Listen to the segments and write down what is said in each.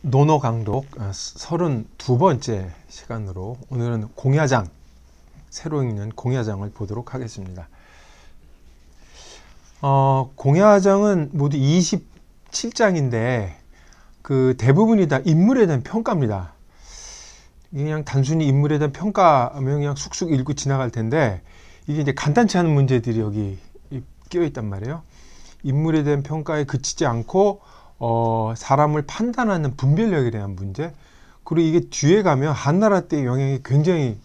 논어 강독 32번째 시간으로 오늘은 공야장, 새로 읽는 공야장을 보도록 하겠습니다. 공야장은 모두 27장인데 그 대부분이 다 인물에 대한 평가입니다. 그냥 단순히 인물에 대한 평가하면 그냥 쑥쑥 읽고 지나갈 텐데 이게 이제 간단치 않은 문제들이 여기 끼어 있단 말이에요. 인물에 대한 평가에 그치지 않고 사람을 판단하는 분별력에 대한 문제, 그리고 이게 뒤에 가면 한나라 때의 영향이 굉장히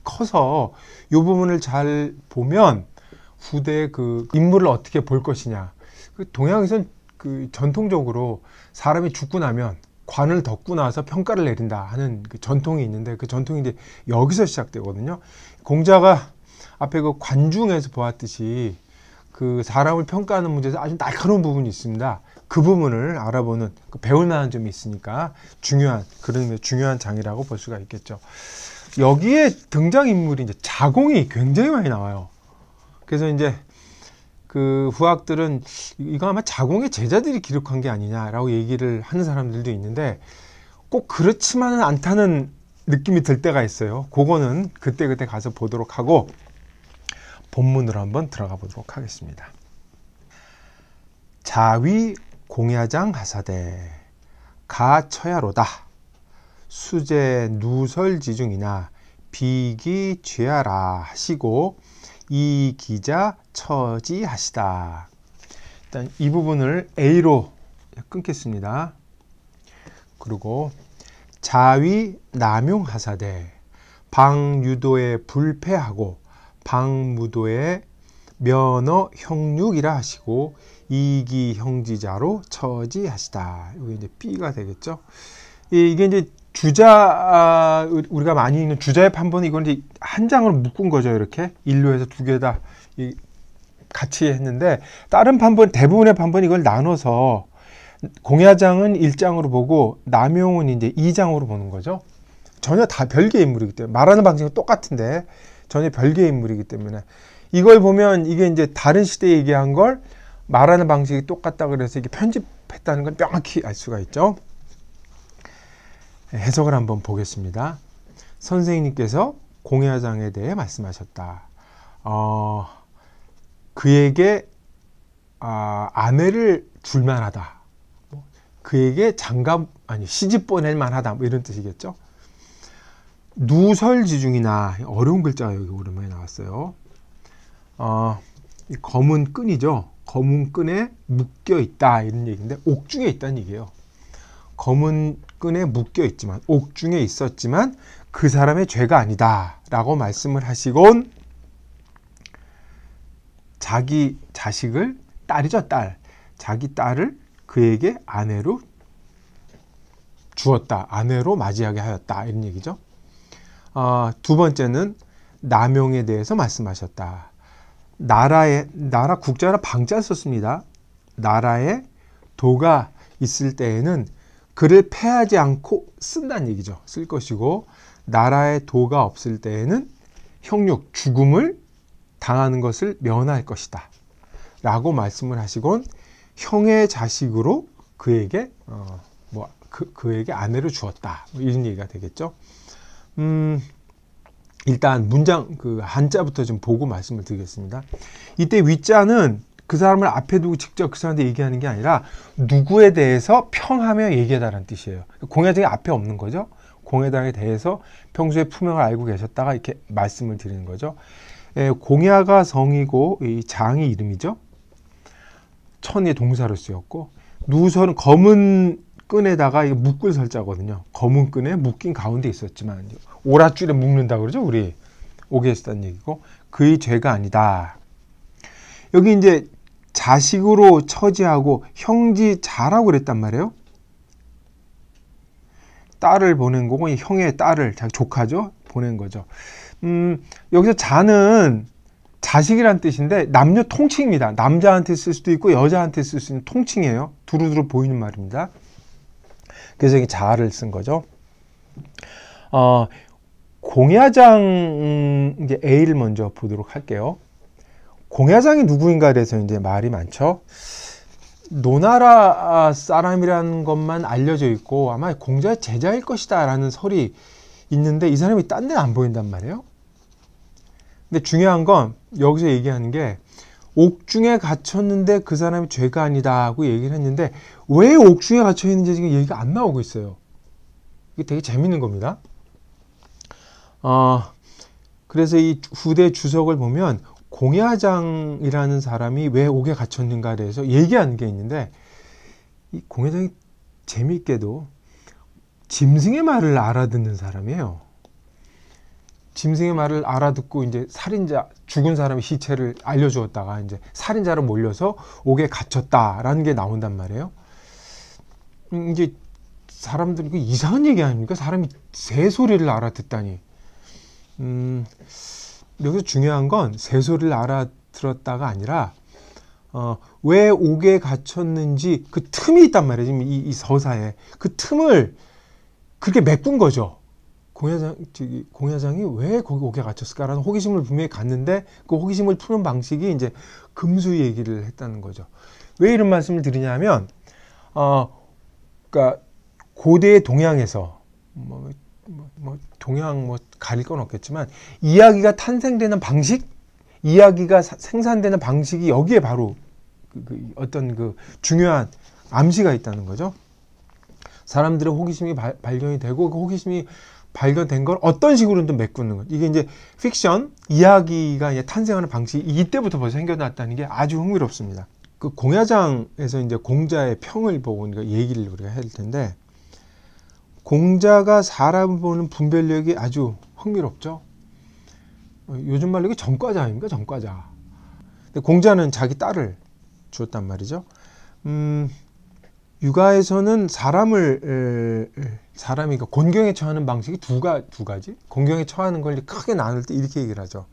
커서 이 부분을 잘 보면 후대에 그 인물을 어떻게 볼 것이냐. 동양에서는 그 전통적으로 사람이 죽고 나면 관을 덮고 나서 평가를 내린다 하는 그 전통이 있는데, 그 전통이 이제 여기서 시작되거든요. 공자가 앞에 그 관중에서 보았듯이 그 사람을 평가하는 문제에서 아주 날카로운 부분이 있습니다. 그 부분을 알아보는, 배울 만한 점이 있으니까 중요한, 그런 의미의 중요한 장이라고 볼 수가 있겠죠. 여기에 등장인물이 이제 자공이 굉장히 많이 나와요. 그래서 이제 그 후학들은 이거 아마 자공의 제자들이 기록한 게 아니냐라고 얘기를 하는 사람들도 있는데, 꼭 그렇지만은 않다는 느낌이 들 때가 있어요. 그거는 그때그때 가서 보도록 하고 본문으로 한번 들어가 보도록 하겠습니다. 자위 공야장 하사대 가처야로다 수제 누설지중이나 비기 죄하라 하시고 이 기자 처지하시다. 일단 이 부분을 A로 끊겠습니다. 그리고 자위 남용하사대 방유도에 불패하고 방무도에 면허 형육이라 하시고 이기 형지자로 처지하시다. 이게 이제 B가 되겠죠. 이게 이제 주자, 우리가 많이 읽는 주자의 판본은 이건 이제 한 장으로 묶은 거죠. 이렇게 일로해서 두 개 다 같이 했는데, 다른 판본, 대부분의 판본이 이걸 나눠서 공야장은 1장으로 보고 남용은 이제 2장으로 보는 거죠. 전혀 다 별개의 인물이기 때문에, 말하는 방식은 똑같은데 전혀 별개의 인물이기 때문에 이걸 보면 이게 이제 다른 시대에 얘기한 걸 말하는 방식이 똑같다 그래서 이게 편집했다는 건 명확히 알 수가 있죠. 해석을 한번 보겠습니다. 선생님께서 공야장에 대해 말씀하셨다. 그에게 아내를 줄만하다. 그에게 장가 시집 보낼 만하다. 뭐 이런 뜻이겠죠. 누설지중이나, 어려운 글자가 여기 오랜만에 나왔어요. 검은 끈이죠. 검은 끈에 묶여 있다 이런 얘기인데 옥중에 있다는 얘기예요. 검은 끈에 묶여 있지만, 옥중에 있었지만 그 사람의 죄가 아니다 라고 말씀을 하시곤 자기 자식을, 딸이죠, 딸, 자기 딸을 그에게 아내로 주었다, 아내로 맞이하게 하였다 이런 얘기죠. 두 번째는 남용에 대해서 말씀하셨다. 나라 국자라 방자를 썼습니다. 나라에 도가 있을 때에는 그를 패하지 않고 쓴다는 얘기죠. 쓸 것이고, 나라에 도가 없을 때에는 형육, 죽음을 당하는 것을 면할 것이다 라고 말씀을 하시곤 형의 자식으로 그에게 그에게 아내를 주었다, 이런 얘기가 되겠죠. 일단 문장 한자부터 좀 보고 말씀을 드리겠습니다. 이때 위자는 그 사람을 앞에 두고 직접 그 사람한테 얘기하는 게 아니라 누구에 대해서 평하며 얘기하다라는 뜻이에요. 공야장이 앞에 없는 거죠. 공야장에 대해서 평소에 품명을 알고 계셨다가 이렇게 말씀을 드리는 거죠. 공야가 성이고 이 장이 이름이죠. 천이 동사로 쓰였고, 누설은 검은 끈에다가 이게 묶을 설자거든요. 검은 끈에 묶인 가운데 있었지만, 오랏줄에 묶는다 그러죠. 우리 옥에 있었다는 얘기고, 그의 죄가 아니다. 여기 이제 자식으로 처지하고 형지자라고 그랬단 말이에요. 딸을 보낸 거고, 형의 딸을, 자기 조카죠, 보낸 거죠. 여기서 자는 자식이란 뜻인데 남녀 통칭입니다. 남자한테 쓸 수도 있고 여자한테 쓸 수 있는 통칭이에요. 두루두루 보이는 말입니다. 그래서 여기 자를 쓴 거죠. 공야장 이제 A를 먼저 보도록 할게요. 공야장이 누구인가에 대해서 이제 말이 많죠. 노나라 사람이라는 것만 알려져 있고 아마 공자의 제자일 것이다 라는 설이 있는데 이 사람이 딴 데는 안 보인단 말이에요. 근데 중요한 건 여기서 얘기하는 게 옥중에 갇혔는데 그 사람이 죄가 아니다 하고 얘기를 했는데 왜 옥중에 갇혀 있는지 지금 얘기가 안 나오고 있어요. 이게 되게 재밌는 겁니다. 그래서 이 후대 주석을 보면 공야장이라는 사람이 왜 옥에 갇혔는가에 대해서 얘기하는 게 있는데 이 공야장이 재미있게도 짐승의 말을 알아듣는 사람이에요. 짐승의 말을 알아듣고 이제 살인자, 죽은 사람의 시체를 알려주었다가 이제 살인자로 몰려서 옥에 갇혔다라는 게 나온단 말이에요. 이제 사람들이 이상한 얘기 아닙니까? 사람이 새소리를 알아듣다니. 여기서 중요한 건 새소리를 알아들었다가 아니라 왜 옥에 갇혔는지 그 틈이 있단 말이에요. 지금 이 서사에 그 틈을 그렇게 메꾼 거죠. 공야장이 왜 거기 옥에 갇혔을까라는 호기심을 분명히 갖는데 그 호기심을 푸는 방식이 이제 금수 얘기를 했다는 거죠. 왜 이런 말씀을 드리냐면, 그러니까 고대 동양에서 동양 가릴 건 없겠지만 이야기가 탄생되는 방식, 이야기가 생산되는 방식이 여기에 바로 어떤 그 중요한 암시가 있다는 거죠. 사람들의 호기심이 발견이 되고 그 호기심이 발견된 걸 어떤 식으로든 메꾸는 것. 이게 이제 픽션, 이야기가 이제 탄생하는 방식이 이때부터 벌써 생겨났다는 게 아주 흥미롭습니다. 그 공야장에서 이제 공자의 평을 보고 얘기를 우리가 해야 될 텐데, 공자가 사람을 보는 분별력이 아주 흥미롭죠. 요즘 말로 이게 전과자 아닙니까? 전과자. 근데 공자는 자기 딸을 주었단 말이죠. 육아에서는 사람이 그러니까 곤경에 처하는 방식이 두 가지. 곤경에 처하는 걸 크게 나눌 때 이렇게 얘기를 하죠.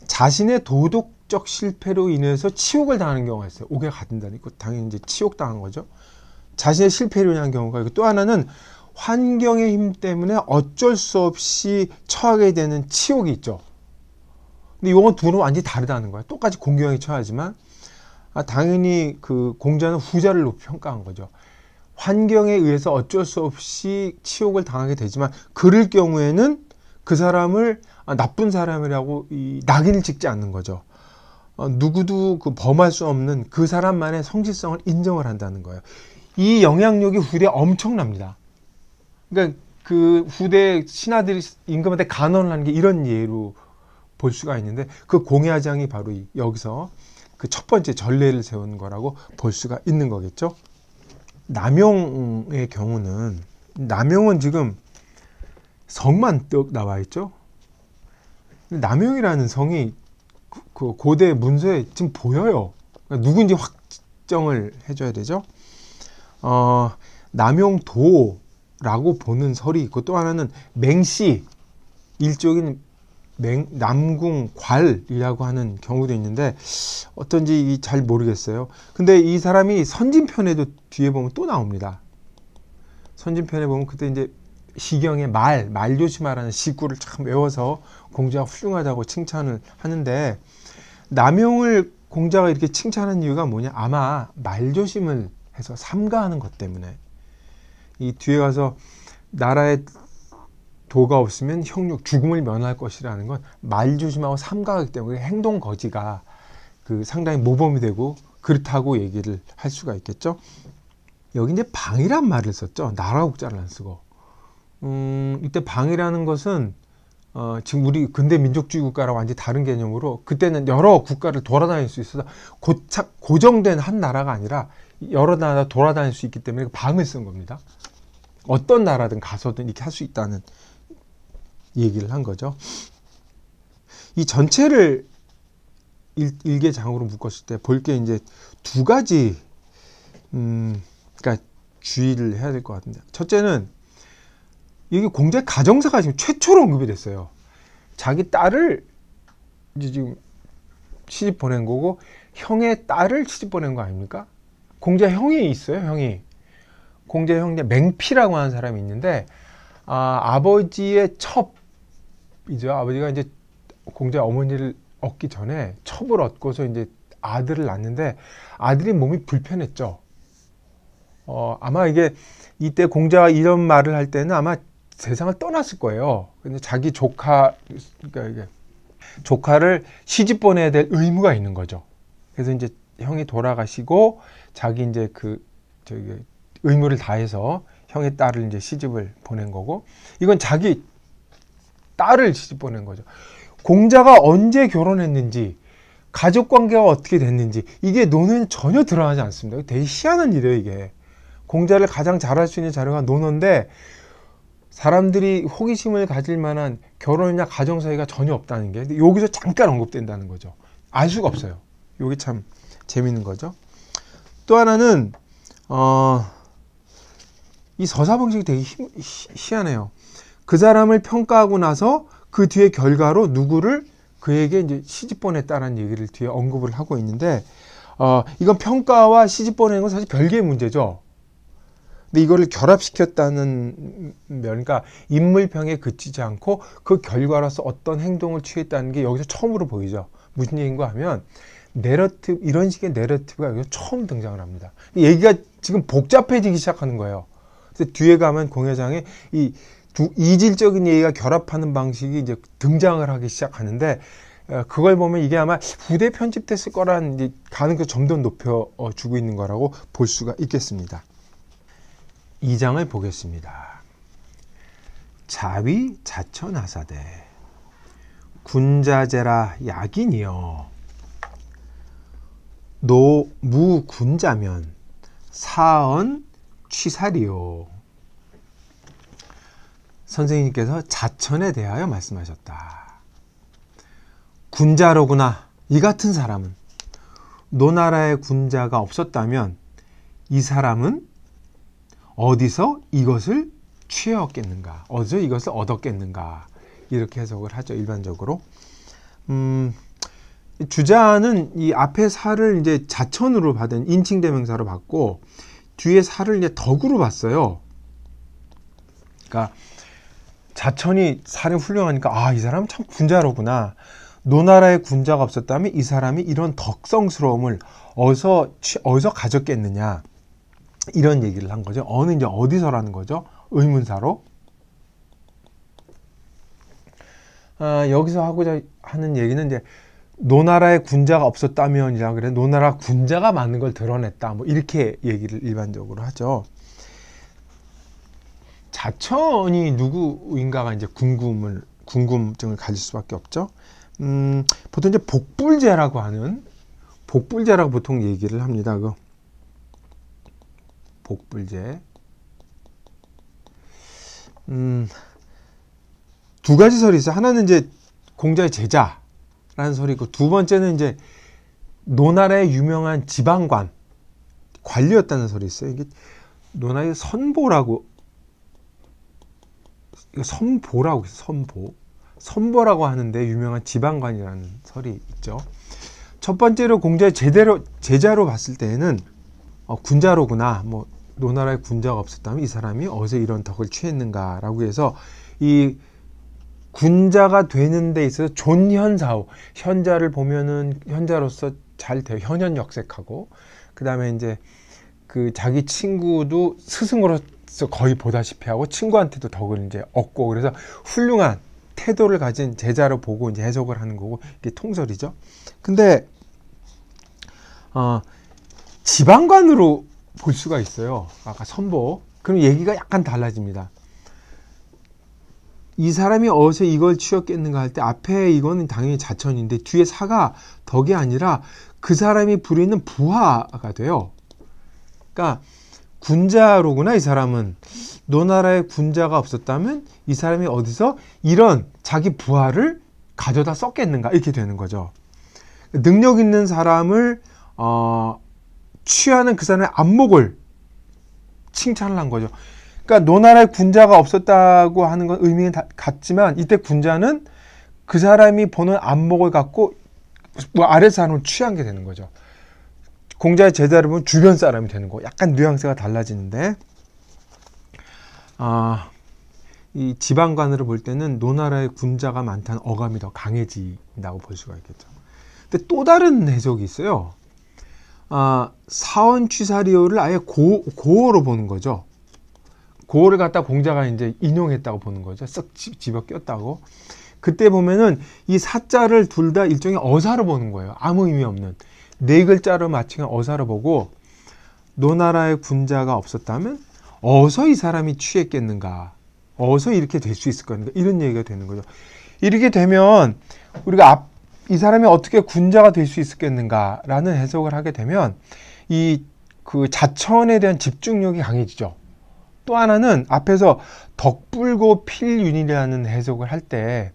자신의 도덕적 실패로 인해서 치욕을 당하는 경우가 있어요. 옥에 갇힌다니까 당연히 이제 치욕당한 거죠. 자신의 실패로 인한 경우가 있고, 또 하나는 환경의 힘 때문에 어쩔 수 없이 처하게 되는 치욕이 있죠. 근데 이건 둘은 완전히 다르다는 거예요. 똑같이 곤경에 처하지만 당연히 그 공자는 후자를 높이 평가한 거죠. 환경에 의해서 어쩔 수 없이 치욕을 당하게 되지만 그럴 경우에는 그 사람을 나쁜 사람이라고 낙인을 찍지 않는 거죠. 누구도 그 범할 수 없는 그 사람만의 성실성을 인정을 한다는 거예요. 이 영향력이 후대에 엄청납니다. 그러니까 그 후대 신하들이 임금한테 간언을 하는 게 이런 예로 볼 수가 있는데, 그 공야장이 바로 여기서 그 첫 번째 전례를 세운 거라고 볼 수가 있는 거겠죠. 남용의 경우는, 남용은 지금 성만 떡 나와 있죠. 남용이라는 성이 그 고대 문서에 지금 보여요. 그러니까 누군지 확정을 해줘야 되죠. 남용도라고 보는 설이 있고, 또 하나는 맹씨, 일종인 남궁괄이라고 하는 경우도 있는데 어떤지 잘 모르겠어요. 근데 이 사람이 선진편에도 뒤에 보면 또 나옵니다. 선진편에 보면 그때 이제 시경의 말 조심하라는 시구를 참 외워서 공자가 훌륭하다고 칭찬을 하는데, 남용을 공자가 이렇게 칭찬한 이유가 뭐냐? 아마 말 조심을 해서 삼가하는 것 때문에. 이 뒤에 가서 나라에 도가 없으면 형육, 죽음을 면할 것이라는 건 말 조심하고 삼가하기 때문에 행동 거지가 그 상당히 모범이 되고 그렇다고 얘기를 할 수가 있겠죠. 여기 이제 방이란 말을 썼죠. 나라 국자를 안 쓰고. 이때 방이라는 것은 지금 우리 근대 민족주의 국가랑 완전히 다른 개념으로, 그때는 여러 국가를 돌아다닐 수 있어서 고정된 한 나라가 아니라 여러 나라 돌아다닐 수 있기 때문에 방을 쓴 겁니다. 어떤 나라든 가서든 이렇게 할 수 있다는 얘기를 한 거죠. 이 전체를 일개장으로 묶었을 때 볼 게 이제 두 가지, 그러니까 주의를 해야 될 것 같은데, 첫째는 이게 공자의 가정사가 지금 최초로 언급이 됐어요. 자기 딸을 이제 지금 시집 보낸 거고, 형의 딸을 시집 보낸 거 아닙니까? 공자 형이 있어요, 형이. 공자 형제 맹피라고 하는 사람이 있는데, 아버지의 첩이죠. 아버지가 이제 공자 어머니를 얻기 전에 첩을 얻고서 이제 아들을 낳는데 아들이 몸이 불편했죠. 아마 이게 이때 공자가 이런 말을 할 때는 아마 세상을 떠났을 거예요. 근데 자기 그러니까 이게 조카를 시집 보내야 될 의무가 있는 거죠. 그래서 이제 형이 돌아가시고 자기 이제 의무를 다해서 형의 딸을 이제 시집을 보낸 거고, 이건 자기 딸을 시집 보낸 거죠. 공자가 언제 결혼했는지, 가족 관계가 어떻게 됐는지 이게 논어에 전혀 드러나지 않습니다. 되게 희한한 일이에요, 이게. 공자를 가장 잘할 수 있는 자료가 논어인데 사람들이 호기심을 가질 만한 결혼이나 가정 사이가 전혀 없다는 게 여기서 잠깐 언급된다는 거죠. 알 수가 없어요. 이게 참 재밌는 거죠. 또 하나는 이 서사 방식이 되게 희한해요. 그 사람을 평가하고 나서 그 뒤에 결과로 누구를 그에게 이제 시집 보냈다는 얘기를 뒤에 언급을 하고 있는데, 이건 평가와 시집 보내는 건 사실 별개의 문제죠. 근데 이거를 결합시켰다는 그러니까 인물평에 그치지 않고 그 결과로서 어떤 행동을 취했다는 게 여기서 처음으로 보이죠. 무슨 얘기인가 하면 내러티브, 이런 식의 내러티브가 여기서 처음 등장을 합니다. 얘기가 지금 복잡해지기 시작하는 거예요. 그래서 뒤에 가면 공회장에 이 이질적인 얘기가 결합하는 방식이 이제 등장을 하기 시작하는데, 그걸 보면 이게 아마 후대 편집됐을 거라는 이제 가능성을 점점 높여주고 있는 거라고 볼 수가 있겠습니다. 2장을 보겠습니다. 자위 자천하사대 군자제라 약인이여 노무군자면 사언 취사리요. 선생님께서 자천에 대하여 말씀하셨다. 군자로구나. 이 같은 사람은, 노나라에 군자가 없었다면 이 사람은 어디서 이것을 취하였겠는가, 어디서 이것을 얻었겠는가, 이렇게 해석을 하죠, 일반적으로. 주자는 이 앞에 사를 이제 자천으로 받은 인칭대명사로 받고 뒤에 사를 이제 덕으로 봤어요. 그러니까 자천이 사를 훌륭하니까 이 사람 참 군자로구나. 노나라에 군자가 없었다면 이 사람이 이런 덕성스러움을 어디서 가졌겠느냐, 이런 얘기를 한 거죠. 어느 이제 어디서라는 거죠. 의문사로. 여기서 하고자 하는 얘기는 이제 노나라에 군자가 없었다면이라 그래, 노나라 군자가 많은 걸 드러냈다, 뭐 이렇게 얘기를 일반적으로 하죠. 자천이 누구인가가 이제 궁금증을 가질 수밖에 없죠. 보통 이제 복불제라고 보통 얘기를 합니다. 복불제. 두 가지 설이 있어요. 하나는 이제 공자의 제자라는 설이 있고, 두 번째는 이제 노나라의 유명한 지방관, 관리였다는 설이 있어요. 이게 노나라의 선보라고 하는데 유명한 지방관이라는 설이 있죠. 첫 번째로 공자의 제자로 봤을 때에는 군자로구나, 뭐 노나라에 군자가 없었다면 이 사람이 어디서 이런 덕을 취했는가라고 해서 이 군자가 되는 데 있어서 존현사후, 현자를 보면은 현자로서 잘 돼요. 현현역색하고, 그 다음에 이제 그 자기 친구도 스승으로서 거의 보다시피 하고 친구한테도 덕을 이제 얻고, 그래서 훌륭한 태도를 가진 제자로 보고 이제 해석을 하는 거고, 이게 통설이죠. 근데 지방관으로 볼 수가 있어요. 아까 선보. 그럼 얘기가 약간 달라집니다. 이 사람이 어디서 이걸 취했겠는가 할 때 앞에 이거는 당연히 자천인데 뒤에 사가 덕이 아니라 그 사람이 부리는 부하가 돼요. 그러니까 군자로구나, 이 사람은. 노나라에 군자가 없었다면 이 사람이 어디서 이런 자기 부하를 가져다 썼겠는가, 이렇게 되는 거죠. 능력 있는 사람을 취하는 그 사람의 안목을 칭찬을 한 거죠. 그러니까 노나라에 군자가 없었다고 하는 건 의미는 같지만, 이때 군자는 그 사람이 보는 안목을 갖고 아래 사람을 취한 게 되는 거죠. 공자의 제자를 보면 주변 사람이 되는 거, 약간 뉘앙스가 달라지는데, 이 지방관으로 볼 때는 노나라에 군자가 많다는 어감이 더 강해진다고 볼 수가 있겠죠. 근데 또 다른 해석이 있어요. 사원취사리오를 아예 고어로 보는 거죠. 고어를 갖다 공자가 이제 인용했다고 보는 거죠. 쓱 집어 꼈다고. 그때 보면은 이 사자를 둘 다 일종의 어사로 보는 거예요. 아무 의미 없는. 네 글자로 맞춘 어사로 보고, 노나라의 군자가 없었다면 어서 이 사람이 취했겠는가, 어서 이렇게 될 수 있을 건가, 이런 얘기가 되는 거죠. 이렇게 되면 우리가 이 사람이 어떻게 군자가 될 수 있었겠는가 라는 해석을 하게 되면 그 자천에 대한 집중력이 강해지죠. 또 하나는 앞에서 덕불고 필윤이라는 해석을 할 때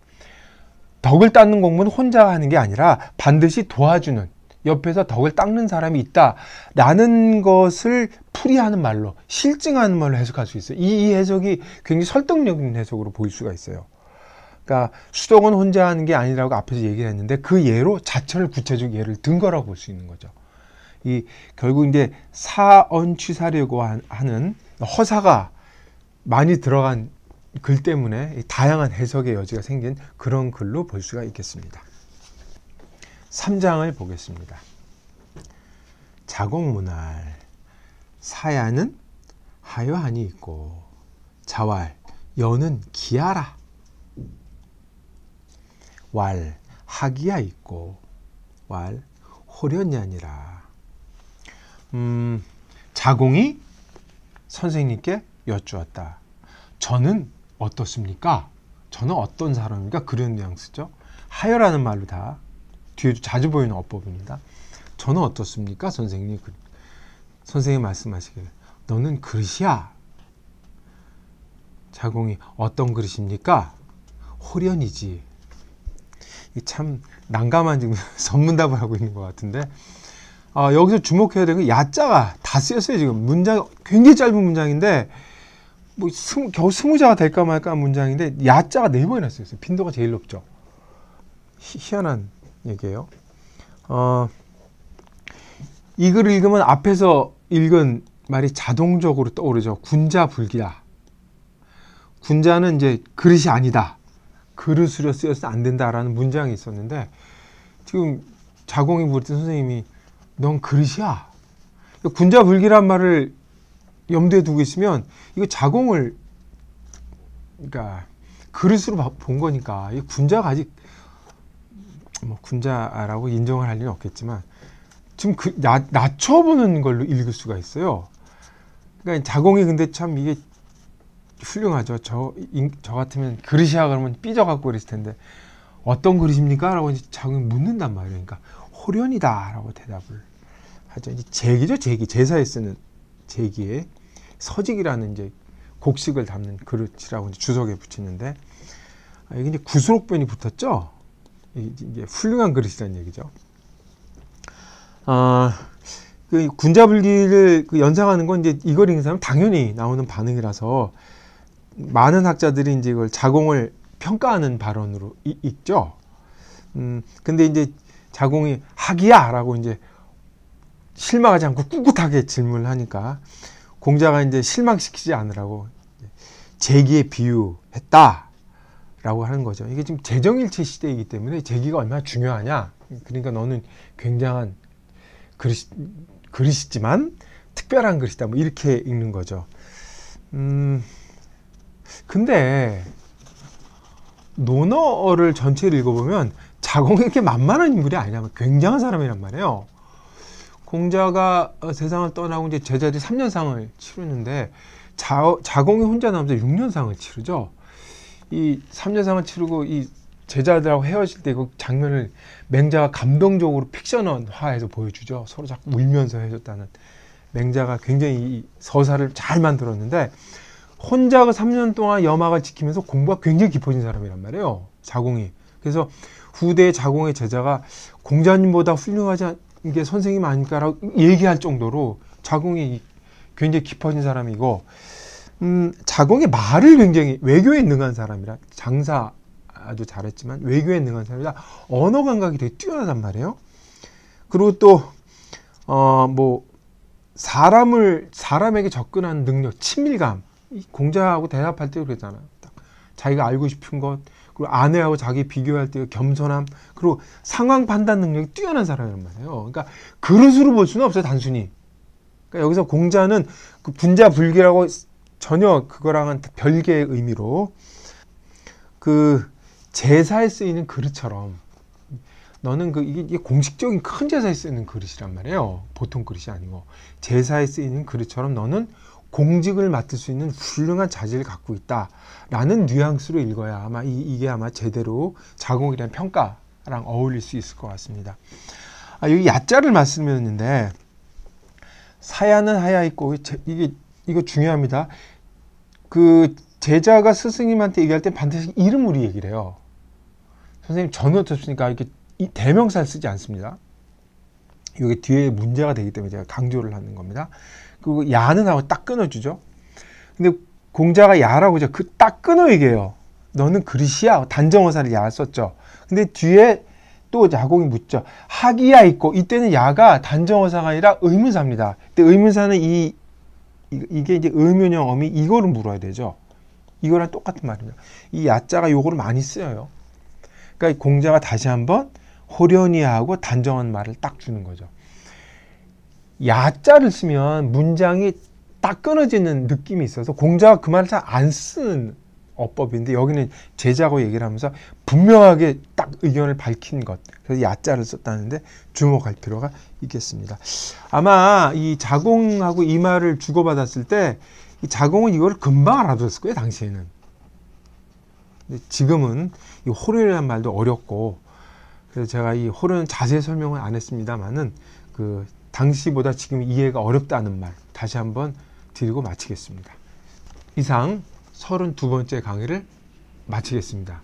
덕을 닦는 공부는 혼자 하는 게 아니라 반드시 도와주는, 옆에서 덕을 닦는 사람이 있다라는 것을 풀이하는 말로, 실증하는 말로 해석할 수 있어요. 이 해석이 굉장히 설득력 있는 해석으로 보일 수가 있어요. 그러니까 수덕은 혼자 하는 게 아니라고 앞에서 얘기를 했는데, 그 예로 자천을 구체적 예를 든 거라고 볼 수 있는 거죠. 결국 이제 사언취사려고 하는 허사가 많이 들어간 글 때문에 다양한 해석의 여지가 생긴 그런 글로 볼 수가 있겠습니다. 3장을 보겠습니다. 자공문할, 사야는 하여하니 있고, 자왈, 여는 기하라. 왈, 하기야 있고, 왈, 호련이 아니라. 자공이 선생님께 여쭈었다. 저는 어떻습니까? 저는 어떤 사람입니까? 그런 뉘앙스죠. 하여라는 말로 다 뒤에도 자주 보이는 어법입니다. 저는 어떻습니까? 선생님 말씀하시길, 너는 그릇이야. 자공이, 어떤 그릇입니까? 호련이지. 참 난감한 지금 선문답을 하고 있는 것 같은데, 여기서 주목해야 되는 게 야자가 다 쓰였어요. 지금 문장 굉장히 짧은 문장인데, 뭐 겨우 20자가 될까 말까 한 문장인데 야자가 4번이나 쓰였어요. 빈도가 제일 높죠. 희한한 얘기예요. 이 글을 읽으면 앞에서 읽은 말이 자동적으로 떠오르죠. 군자불기다. 군자는 이제 그릇이 아니다, 그릇으로 쓰여서 안 된다라는 문장이 있었는데, 지금 자공이 물었던 선생님이 넌 그릇이야. 군자불기란 말을 염두에 두고 있으면 이거 자공을, 그러니까 그릇으로 본 거니까, 이 군자가 아직 뭐 군자라고 인정을 할 리는 없겠지만 지금 낮춰보는 걸로 읽을 수가 있어요. 그러니까 자공이 근데 참 이게 훌륭하죠. 저 같으면 그릇이야 그러면 삐져갖고 그랬을 텐데, 어떤 그릇입니까? 라고 이제 자공이 묻는단 말이에요. 그러니까 호련이다 라고 대답을 하죠. 이제 제기죠. 제사에 쓰는 제기에 서직이라는 이제 곡식을 담는 그릇이라고 이제 주석에 붙이는데, 이게 이제 구수록변이 붙었죠. 이게 훌륭한 그릇이라는 얘기죠. 그 군자불기를 연상하는 건 이제 이걸 읽는 사람은 당연히 나오는 반응이라서 많은 학자들이 이제 이걸 자공을 평가하는 발언으로 읽죠. 근데 이제 자공이 하기야 라고 이제 실망하지 않고 꿋꿋하게 질문을 하니까 공자가 이제 실망시키지 않으라고 제기에 비유했다 라고 하는 거죠. 이게 지금 재정일체 시대이기 때문에 제기가 얼마나 중요하냐. 그러니까 너는 굉장한 그릇이지만 특별한 그릇이다. 뭐 이렇게 읽는 거죠. 근데 논어를 전체를 읽어보면 자공이 이렇게 만만한 인물이 아니냐면 굉장한 사람이란 말이에요. 공자가 세상을 떠나고 이제 제자들이 3년상을 치르는데 자공이 혼자 남아서 6년상을 치르죠. 이 3년상을 치르고 이 제자들하고 헤어질 때 그 장면을 맹자가 감동적으로 픽션화해서 보여주죠. 서로 자꾸 울면서 헤어졌다는. 맹자가 굉장히 이 서사를 잘 만들었는데, 혼자 그 3년 동안 염학을 지키면서 공부가 굉장히 깊어진 사람이란 말이에요. 자공이. 그래서 후대의 자공의 제자가 공자님보다 훌륭하지 게 선생님 아닐까라고 얘기할 정도로 자공이 굉장히 깊어진 사람이고, 자공의 말을 굉장히 외교에 능한 사람이라, 장사 아주 잘했지만 외교에 능한 사람이라 언어 감각이 되게 뛰어나단 말이에요. 그리고 또 뭐 사람에게 접근하는 능력, 친밀감. 공자하고 대답할 때 그랬잖아요. 자기가 알고 싶은 것, 그리고 아내하고 자기 비교할 때 겸손함, 그리고 상황 판단 능력이 뛰어난 사람이란 말이에요. 그러니까 그릇으로 볼 수는 없어요, 단순히. 그러니까 여기서 공자는 그 분자불기라고 전혀 그거랑은 별개의 의미로 그 제사에 쓰이는 그릇처럼 너는 이게 공식적인 큰 제사에 쓰이는 그릇이란 말이에요. 보통 그릇이 아니고 제사에 쓰이는 그릇처럼 너는 공직을 맡을 수 있는 훌륭한 자질을 갖고 있다라는 뉘앙스로 읽어야 아마 이게 아마 제대로 자공이라는 평가랑 어울릴 수 있을 것 같습니다. 여기 야자를 말씀드렸는데 사야는 하야 있고 이거 중요합니다. 그 제자가 스승님한테 얘기할 때 반드시 이름으로 얘기를 해요. 선생님 저는 어떻습니까? 이렇게 대명사를 쓰지 않습니다. 이게 뒤에 문제가 되기 때문에 제가 강조를 하는 겁니다. 그리고 야는 하고 딱 끊어주죠. 근데 공자가 야라고 하죠. 그 딱 끊어 얘기해요. 너는 그릇이야. 단정어사를 야 썼죠. 근데 뒤에 또 자공이 묻죠. 하기야 있고 이때는 야가 단정어사가 아니라 의문사입니다. 근데 의문사는 이게 이제 의문형 어미 이거를 물어야 되죠. 이거랑 똑같은 말입니다. 이 야자가 요거를 많이 쓰여요. 그러니까 공자가 다시 한번 호련히 하고 단정한 말을 딱 주는 거죠. 야자를 쓰면 문장이 딱 끊어지는 느낌이 있어서 공자가 그 말을 잘 안 쓰는 어법인데 여기는 제자고 얘기를 하면서 분명하게 딱 의견을 밝힌 것. 그래서 야자를 썼다는데 주목할 필요가 있겠습니다. 아마 이 자공하고 이 말을 주고받았을 때 이 자공은 이걸 금방 알아들었을 거예요, 당시에는. 근데 지금은 이 호련이라는 말도 어렵고 그래서 제가 이 호련은 자세히 설명을 안 했습니다만은 그 당시보다 지금 이해가 어렵다는 말 다시 한번 드리고 마치겠습니다. 이상 32번째 강의를 마치겠습니다.